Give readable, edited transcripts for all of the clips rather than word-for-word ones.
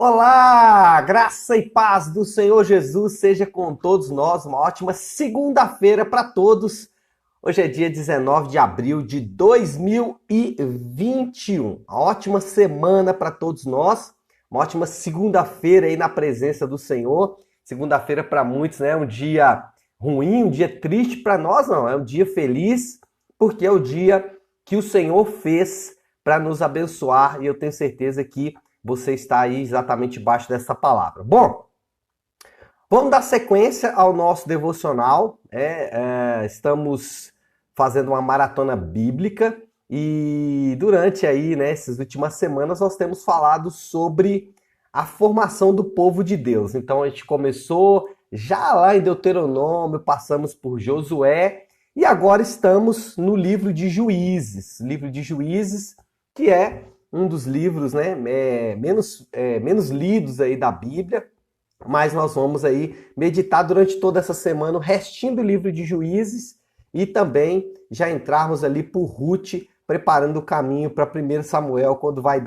Olá, graça e paz do Senhor Jesus seja com todos nós. Uma ótima segunda-feira para todos. Hoje é dia 19 de abril de 2021. Uma ótima semana para todos nós. Uma ótima segunda-feira aí na presença do Senhor. Segunda-feira para muitos, né? Um dia ruim, um dia triste. Para nós não, é um dia feliz, porque é o dia que o Senhor fez para nos abençoar e eu tenho certeza que você está aí exatamente debaixo dessa palavra. Bom, vamos dar sequência ao nosso devocional. Estamos fazendo uma maratona bíblica e durante aí, né, essas últimas semanas nós temos falado sobre a formação do povo de Deus. Então a gente começou já lá em Deuteronômio, passamos por Josué e agora estamos no livro de Juízes. Livro de Juízes, que é um dos livros, né, menos lidos aí da Bíblia, mas nós vamos aí meditar durante toda essa semana o restinho do livro de Juízes e também já entrarmos ali por Ruth, preparando o caminho para 1 Samuel, quando vai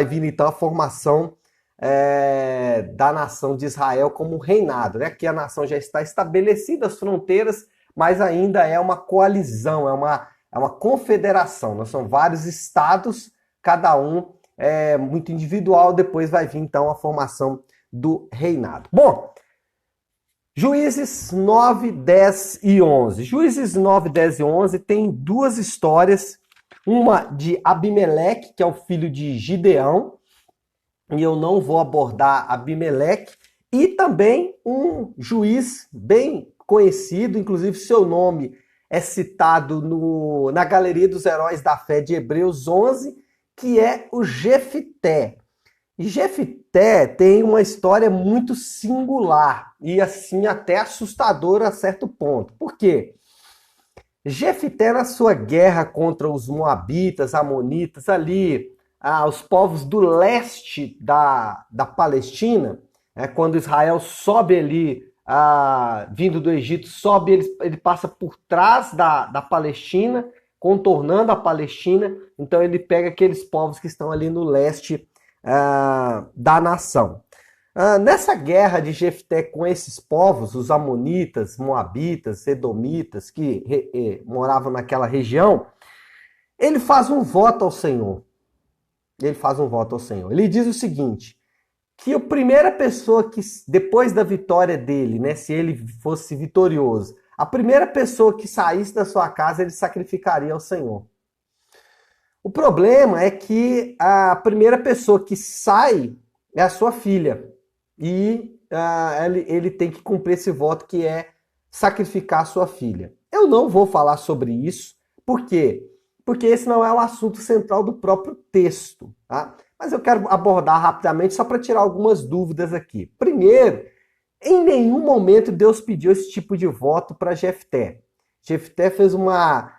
vir então a formação da nação de Israel como reinado, né? Aqui a nação já está estabelecida, as fronteiras, mas ainda é uma coalizão, é uma confederação, né? São vários estados, cada um é muito individual, depois vai vir então a formação do reinado. Bom, Juízes 9, 10 e 11. Juízes 9, 10 e 11 tem duas histórias, uma de Abimeleque, que é o filho de Gideão, e eu não vou abordar Abimeleque, e também um juiz bem conhecido, inclusive seu nome é citado na Galeria dos Heróis da Fé de Hebreus 11, que é o Jefté. E Jefté tem uma história muito singular e assim até assustadora a certo ponto. Por quê? Jefté, na sua guerra contra os moabitas, amonitas, ali, os povos do leste da Palestina, quando Israel sobe ali, vindo do Egito, sobe, ele passa por trás da Palestina, contornando a Palestina, então ele pega aqueles povos que estão ali no leste da nação. Nessa guerra de Jefté com esses povos, os amonitas, moabitas, edomitas, que moravam naquela região, ele faz um voto ao Senhor. Ele diz o seguinte, que a primeira pessoa que, depois da vitória dele, né, se ele fosse vitorioso, a primeira pessoa que saísse da sua casa, ele sacrificaria ao Senhor. O problema é que a primeira pessoa que sai é a sua filha. E ele tem que cumprir esse voto, que é sacrificar a sua filha. Eu não vou falar sobre isso. Por quê? Porque esse não é o assunto central do próprio texto. Tá? Mas eu quero abordar rapidamente só para tirar algumas dúvidas aqui. Primeiro, em nenhum momento Deus pediu esse tipo de voto para Jefté. Jefté fez uma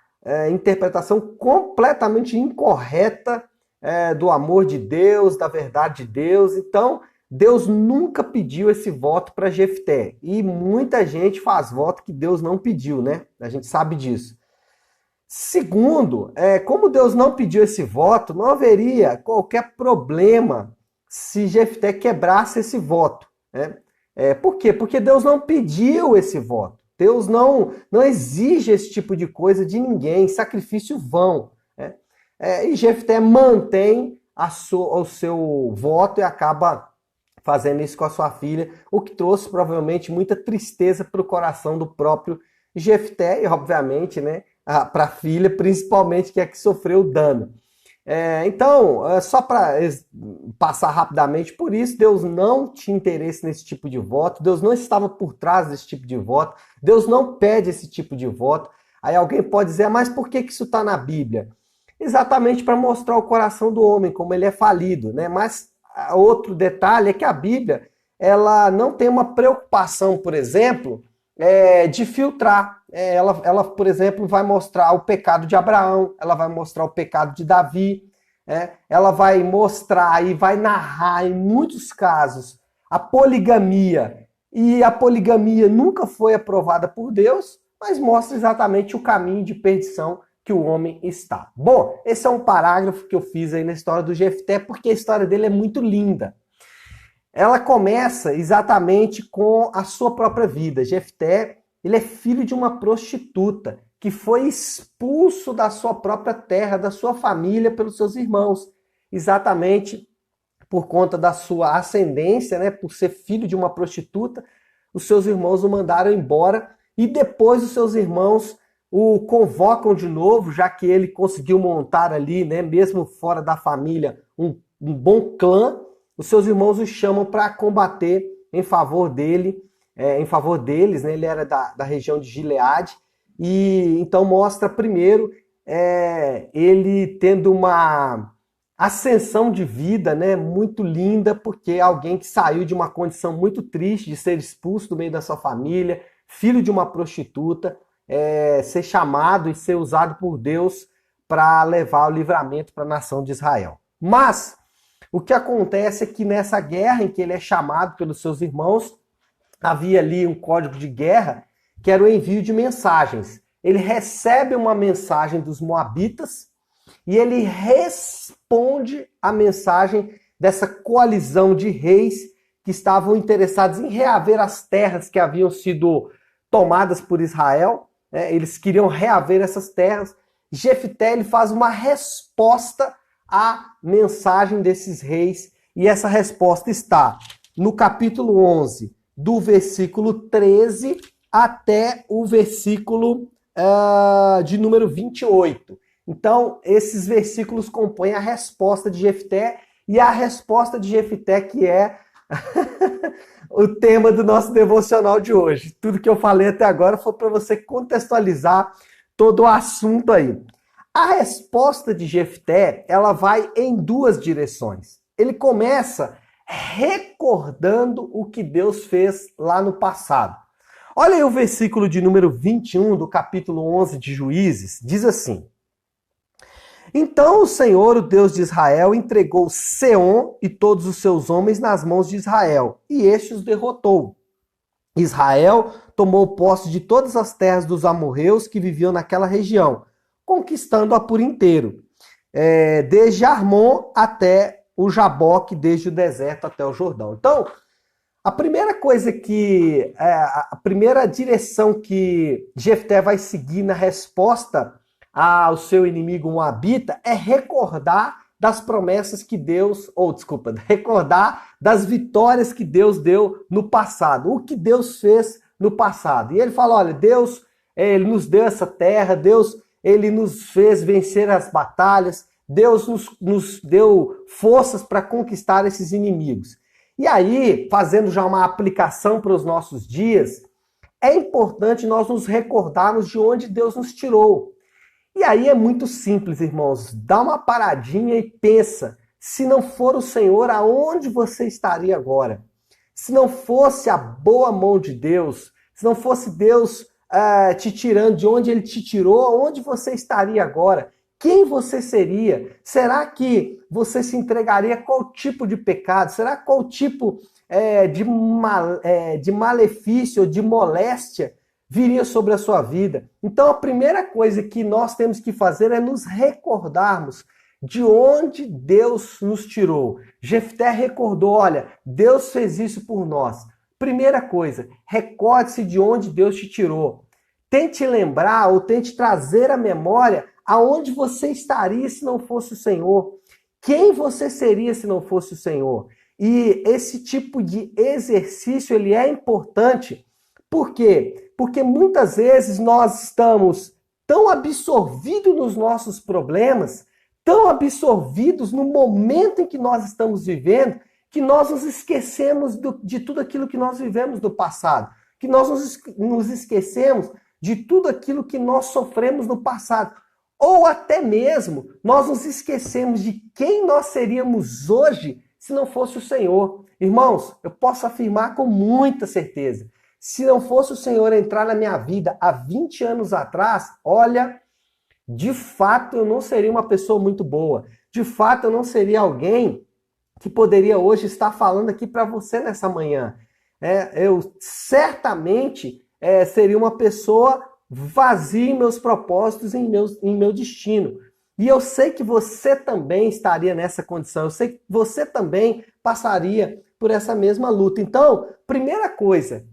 interpretação completamente incorreta do amor de Deus, da verdade de Deus. Então, Deus nunca pediu esse voto para Jefté. E muita gente faz voto que Deus não pediu, né? A gente sabe disso. Segundo, como Deus não pediu esse voto, não haveria qualquer problema se Jefté quebrasse esse voto, né? Por quê? Porque Deus não pediu esse voto. Deus não exige esse tipo de coisa de ninguém, sacrifício vão. Né? E Jefté mantém o seu voto e acaba fazendo isso com a sua filha, o que trouxe provavelmente muita tristeza para o coração do próprio Jefté e, obviamente, né, para a filha, principalmente, que é que sofreu o dano. Então, só para passar rapidamente por isso, Deus não tinha interesse nesse tipo de voto, Deus não estava por trás desse tipo de voto, Deus não pede esse tipo de voto. Aí alguém pode dizer, mas por que isso está na Bíblia? Exatamente para mostrar o coração do homem, como ele é falido, né? Mas outro detalhe é que a Bíblia, ela não tem uma preocupação, por exemplo, de filtrar. Ela, por exemplo, vai mostrar o pecado de Abraão, ela vai mostrar o pecado de Davi, ela vai mostrar e vai narrar, em muitos casos, a poligamia. E a poligamia nunca foi aprovada por Deus, mas mostra exatamente o caminho de perdição que o homem está. Bom, esse é um parágrafo que eu fiz aí na história do Jefté, porque a história dele é muito linda. ela começa exatamente com a sua própria vida. Jefté, ele é filho de uma prostituta que foi expulso da sua própria terra, da sua família, pelos seus irmãos, exatamente por conta da sua ascendência, né, por ser filho de uma prostituta. Os seus irmãos o mandaram embora e depois os seus irmãos o convocam de novo, já que ele conseguiu montar ali, né, mesmo fora da família, um bom clã. Os seus irmãos o chamam para combater em favor dele, em favor deles, né? Ele era da região de Gileade, e então mostra primeiro ele tendo uma ascensão de vida, né, muito linda, porque alguém que saiu de uma condição muito triste, de ser expulso do meio da sua família, filho de uma prostituta, ser chamado e ser usado por Deus para levar o livramento para a nação de Israel. Mas o que acontece é que nessa guerra em que ele é chamado pelos seus irmãos, havia ali um código de guerra que era o envio de mensagens. Ele recebe uma mensagem dos moabitas e ele responde a mensagem dessa coalizão de reis que estavam interessados em reaver as terras que haviam sido tomadas por Israel. Eles queriam reaver essas terras. Jefté, ele faz uma resposta à mensagem desses reis, e essa resposta está no capítulo 11, do versículo 13 até o versículo de número 28. Então, esses versículos compõem a resposta de Jefté, e a resposta de Jefté que é o tema do nosso devocional de hoje. Tudo que eu falei até agora foi para você contextualizar todo o assunto aí. A resposta de Jefté, ela vai em duas direções. Ele começa recordando o que Deus fez lá no passado. Olha aí o versículo de número 21 do capítulo 11 de Juízes, diz assim: Então o Senhor, o Deus de Israel, entregou Seom e todos os seus homens nas mãos de Israel, e este os derrotou. Israel tomou posse de todas as terras dos amorreus que viviam naquela região, conquistando-a por inteiro, desde Armon até o Jaboque, desde o deserto até o Jordão. Então, a primeira coisa a primeira direção que Jefté vai seguir na resposta ao seu inimigo moabita é recordar das promessas que Deus, recordar das vitórias que Deus deu no passado, o que Deus fez no passado. E ele fala, olha, Deus, ele nos deu essa terra, Deus, ele nos fez vencer as batalhas, Deus nos deu forças para conquistar esses inimigos. E aí, fazendo já uma aplicação para os nossos dias, é importante nós nos recordarmos de onde Deus nos tirou. E aí é muito simples, irmãos. Dá uma paradinha e pensa, se não for o Senhor, aonde você estaria agora? Se não fosse a boa mão de Deus, se não fosse Deus te tirando de onde Ele te tirou, aonde você estaria agora? Quem você seria? Será que você se entregaria a qual tipo de pecado? Será qual tipo de malefício, de moléstia viria sobre a sua vida? Então a primeira coisa que nós temos que fazer é nos recordarmos de onde Deus nos tirou. Jefté recordou, olha, Deus fez isso por nós. Primeira coisa, recorde-se de onde Deus te tirou. Tente lembrar ou tente trazer à memória aonde você estaria se não fosse o Senhor. Quem você seria se não fosse o Senhor? E esse tipo de exercício ele é importante. Por quê? Porque muitas vezes nós estamos tão absorvidos nos nossos problemas, tão absorvidos no momento em que nós estamos vivendo, que nós nos esquecemos de tudo aquilo que nós vivemos no passado, que nós nos esquecemos de tudo aquilo que nós sofremos no passado. Ou até mesmo nós nos esquecemos de quem nós seríamos hoje se não fosse o Senhor. Irmãos, eu posso afirmar com muita certeza, se não fosse o Senhor entrar na minha vida há 20 anos atrás, olha, de fato eu não seria uma pessoa muito boa. De fato eu não seria alguém que poderia hoje estar falando aqui para você nessa manhã. Eu certamente seria uma pessoa vazia em meus propósitos, em meu destino. E eu sei que você também estaria nessa condição. Eu sei que você também passaria por essa mesma luta. Então, primeira coisa,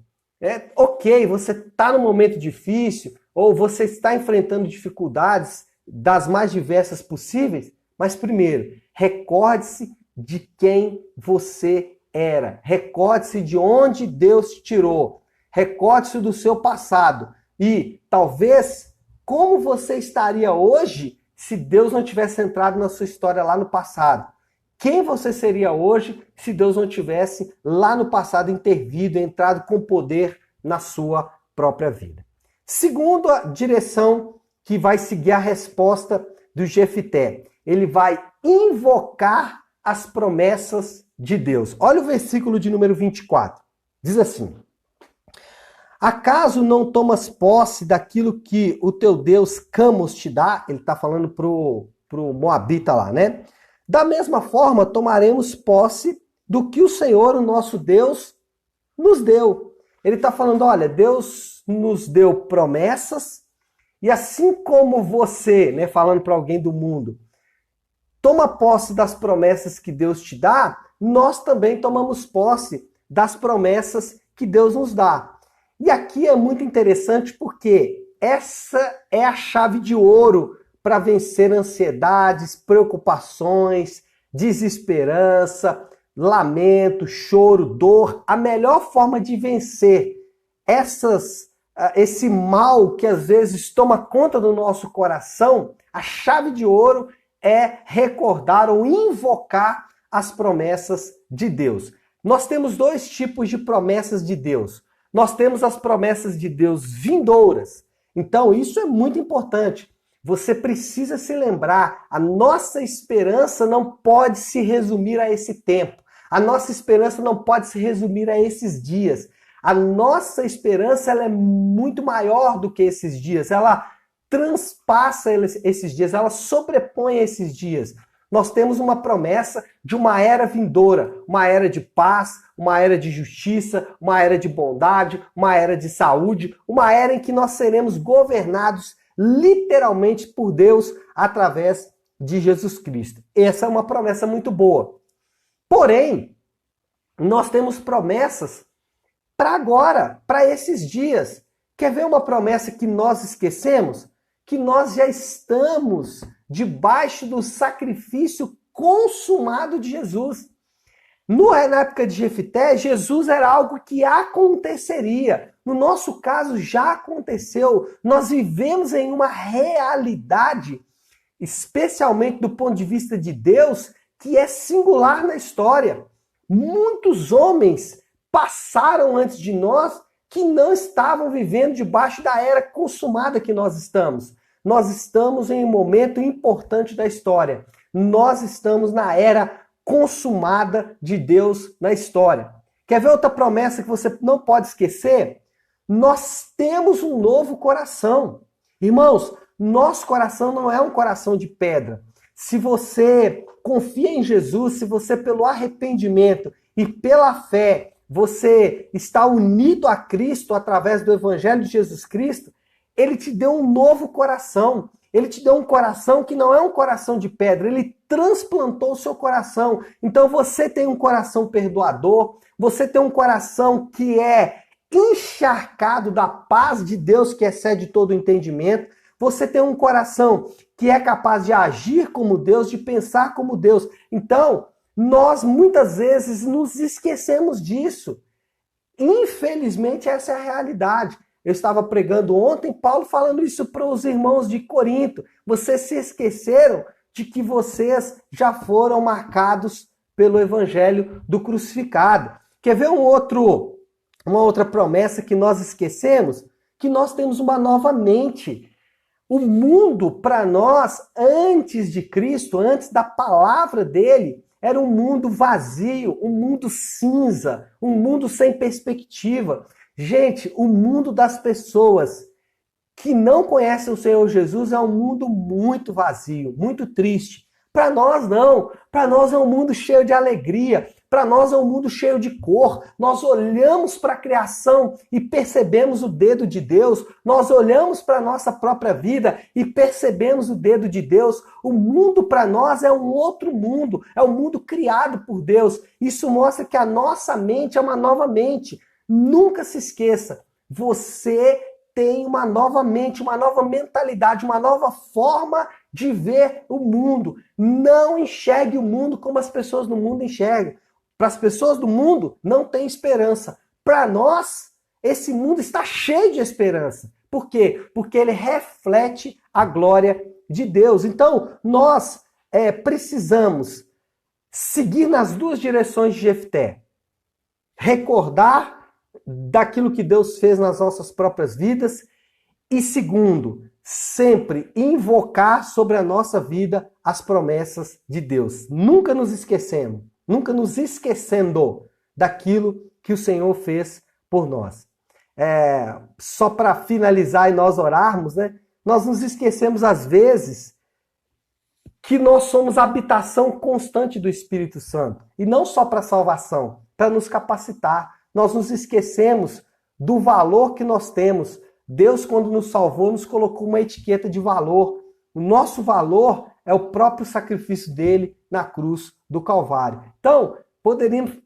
ok, você está num momento difícil, ou você está enfrentando dificuldades das mais diversas possíveis, mas primeiro, recorde-se de quem você era. Recorde-se de onde Deus te tirou. Recorde-se do seu passado. E talvez como você estaria hoje se Deus não tivesse entrado na sua história lá no passado. Quem você seria hoje se Deus não tivesse lá no passado intervido, entrado com poder na sua própria vida. Segundo a direção que vai seguir a resposta do Jefité, ele vai invocar as promessas de Deus. Olha o versículo de número 24. Diz assim: acaso não tomas posse daquilo que o teu Deus Camos te dá? Ele está falando pro Moabita lá, né? Da mesma forma, tomaremos posse do que o Senhor, o nosso Deus, nos deu. Ele está falando, olha, Deus nos deu promessas, e assim como você, né, falando para alguém do mundo, toma posse das promessas que Deus te dá, nós também tomamos posse das promessas que Deus nos dá. E aqui é muito interessante porque essa é a chave de ouro para vencer ansiedades, preocupações, desesperança, lamento, choro, dor. A melhor forma de vencer esse mal que às vezes toma conta do nosso coração, a chave de ouro é recordar ou invocar as promessas de Deus. Nós temos dois tipos de promessas de Deus. Nós temos as promessas de Deus vindouras. Então, isso é muito importante. Você precisa se lembrar, a nossa esperança não pode se resumir a esse tempo. A nossa esperança não pode se resumir a esses dias. A nossa esperança ela é muito maior do que esses dias. Ela transpassa esses dias, ela sobrepõe esses dias. Nós temos uma promessa de uma era vindoura, uma era de paz, uma era de justiça, uma era de bondade, uma era de saúde, uma era em que nós seremos governados literalmente por Deus através de Jesus Cristo. Essa é uma promessa muito boa. Porém, nós temos promessas para agora, para esses dias. Quer ver uma promessa que nós esquecemos? Que nós já estamos debaixo do sacrifício consumado de Jesus. Na época de Jefité, Jesus era algo que aconteceria. No nosso caso, já aconteceu. Nós vivemos em uma realidade, especialmente do ponto de vista de Deus, que é singular na história. Muitos homens passaram antes de nós que não estavam vivendo debaixo da era consumada que nós estamos. Nós estamos em um momento importante da história. Nós estamos na era consumada de Deus na história. Quer ver outra promessa que você não pode esquecer? Nós temos um novo coração. Irmãos, nosso coração não é um coração de pedra. Se você confia em Jesus, se você pelo arrependimento e pela fé, você está unido a Cristo através do Evangelho de Jesus Cristo, Ele te deu um novo coração. Ele te deu um coração que não é um coração de pedra. Ele transplantou o seu coração. Então você tem um coração perdoador. Você tem um coração que é encharcado da paz de Deus que excede todo o entendimento. Você tem um coração que é capaz de agir como Deus, de pensar como Deus. Então, nós muitas vezes nos esquecemos disso. Infelizmente, essa é a realidade. Eu estava pregando ontem, Paulo falando isso para os irmãos de Corinto. Vocês se esqueceram de que vocês já foram marcados pelo evangelho do crucificado. Quer ver uma outra promessa que nós esquecemos? Que nós temos uma nova mente. O mundo, para nós, antes de Cristo, antes da palavra dele, era um mundo vazio, um mundo cinza, um mundo sem perspectiva. Gente, o mundo das pessoas que não conhecem o Senhor Jesus é um mundo muito vazio, muito triste. Para nós não. Para nós é um mundo cheio de alegria. Para nós é um mundo cheio de cor. Nós olhamos para a criação e percebemos o dedo de Deus. Nós olhamos para a nossa própria vida e percebemos o dedo de Deus. O mundo para nós é um outro mundo, é um mundo criado por Deus. Isso mostra que a nossa mente é uma nova mente. Nunca se esqueça, você tem uma nova mente, uma nova mentalidade, uma nova forma de ver o mundo. Não enxergue o mundo como as pessoas do mundo enxergam. Para as pessoas do mundo, não tem esperança. Para nós, esse mundo está cheio de esperança. Por quê? Porque ele reflete a glória de Deus. Então, nós precisamos seguir nas duas direções de Jefté. Recordar daquilo que Deus fez nas nossas próprias vidas e, segundo, sempre invocar sobre a nossa vida as promessas de Deus. Nunca nos esquecendo daquilo que o Senhor fez por nós. Só para finalizar e nós orarmos, né? Nós nos esquecemos às vezes que nós somos a habitação constante do Espírito Santo. E não só para salvação, para nos capacitar. Nós nos esquecemos do valor que nós temos. Deus, quando nos salvou, nos colocou uma etiqueta de valor. O nosso valor é o próprio sacrifício dele na cruz do Calvário. Então,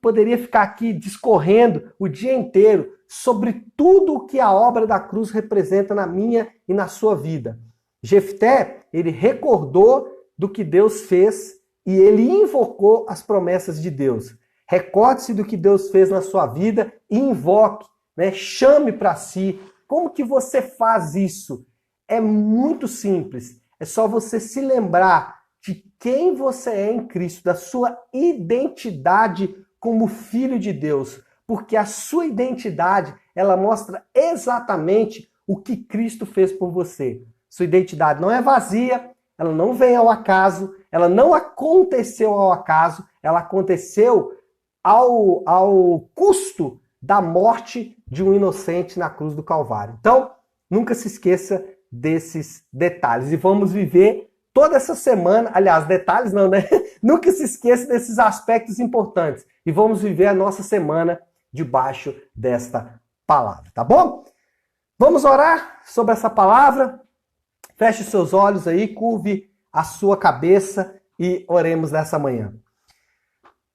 poderia ficar aqui discorrendo o dia inteiro sobre tudo o que a obra da cruz representa na minha e na sua vida. Jefté, ele recordou do que Deus fez e ele invocou as promessas de Deus. Recorde-se do que Deus fez na sua vida e invoque, né? Chame para si. Como que você faz isso? É muito simples. É só você se lembrar de quem você é em Cristo, da sua identidade como filho de Deus. Porque a sua identidade, ela mostra exatamente o que Cristo fez por você. Sua identidade não é vazia, ela não vem ao acaso, ela não aconteceu ao acaso, ela aconteceu ao custo da morte de um inocente na cruz do Calvário. Então, nunca se esqueça desses detalhes. E vamos viver toda essa semana, aliás, detalhes não, né? Nunca se esqueça desses aspectos importantes. E vamos viver a nossa semana debaixo desta palavra, tá bom? Vamos orar sobre essa palavra. Feche seus olhos aí, curve a sua cabeça e oremos nessa manhã.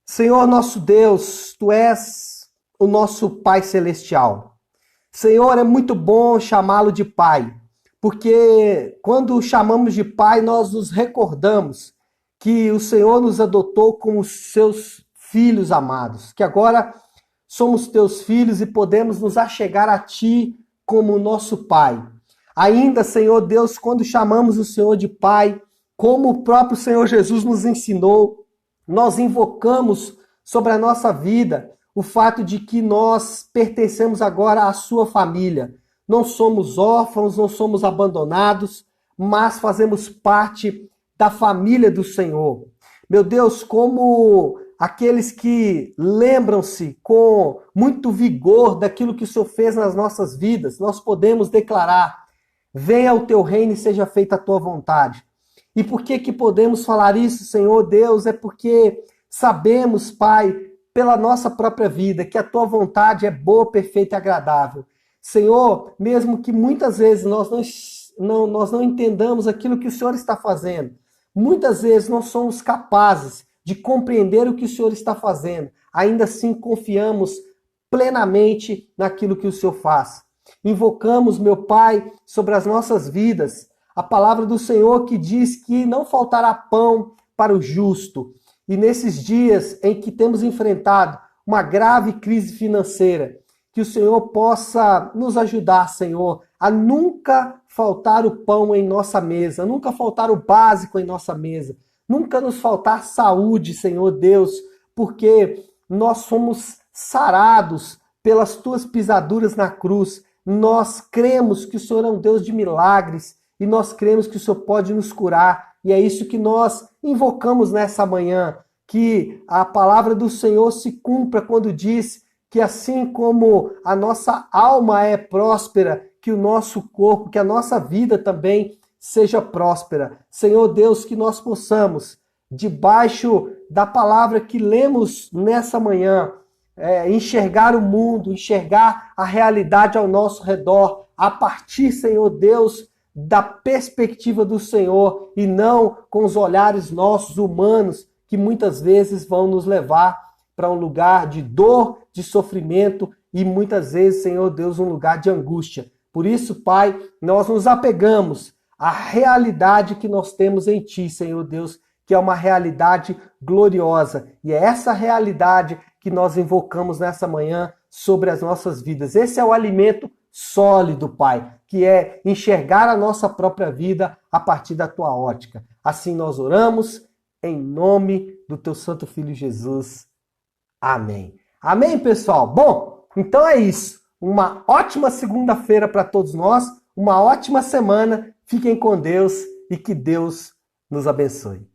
Senhor nosso Deus, Tu és o nosso Pai Celestial. Senhor, é muito bom chamá-lo de Pai, porque quando chamamos de Pai, nós nos recordamos que o Senhor nos adotou como seus filhos amados, que agora somos Teus filhos e podemos nos achegar a Ti como nosso Pai. Ainda, Senhor Deus, quando chamamos o Senhor de Pai, como o próprio Senhor Jesus nos ensinou, nós invocamos sobre a nossa vida o fato de que nós pertencemos agora à sua família. Não somos órfãos, não somos abandonados, mas fazemos parte da família do Senhor. Meu Deus, como aqueles que lembram-se com muito vigor daquilo que o Senhor fez nas nossas vidas, nós podemos declarar: venha o teu reino e seja feita a tua vontade. E por que podemos falar isso, Senhor Deus? É porque sabemos, Pai, pela nossa própria vida, que a tua vontade é boa, perfeita e agradável. Senhor, mesmo que muitas vezes nós não entendamos aquilo que o Senhor está fazendo, muitas vezes não somos capazes de compreender o que o Senhor está fazendo, ainda assim confiamos plenamente naquilo que o Senhor faz. Invocamos, meu Pai, sobre as nossas vidas, a palavra do Senhor que diz que não faltará pão para o justo. E nesses dias em que temos enfrentado uma grave crise financeira, que o Senhor possa nos ajudar, Senhor, a nunca faltar o pão em nossa mesa, nunca faltar o básico em nossa mesa, nunca nos faltar saúde, Senhor Deus, porque nós somos sarados pelas tuas pisaduras na cruz. Nós cremos que o Senhor é um Deus de milagres e nós cremos que o Senhor pode nos curar. E é isso que nós invocamos nessa manhã, que a palavra do Senhor se cumpra quando diz que assim como a nossa alma é próspera, que o nosso corpo, que a nossa vida também seja próspera. Senhor Deus, que nós possamos debaixo da palavra que lemos nessa manhã, enxergar o mundo, enxergar a realidade ao nosso redor, a partir, Senhor Deus, da perspectiva do Senhor e não com os olhares nossos humanos, que muitas vezes vão nos levar para um lugar de dor, de sofrimento e muitas vezes, Senhor Deus, um lugar de angústia. Por isso, Pai, nós nos apegamos à realidade que nós temos em Ti, Senhor Deus, que é uma realidade gloriosa. E é essa realidade que nós invocamos nessa manhã sobre as nossas vidas. Esse é o alimento sólido, Pai, que é enxergar a nossa própria vida a partir da Tua ótica. Assim nós oramos, em nome do Teu Santo Filho Jesus. Amém. Amém, pessoal? Bom, então é isso. Uma ótima segunda-feira para todos nós, uma ótima semana. Fiquem com Deus e que Deus nos abençoe.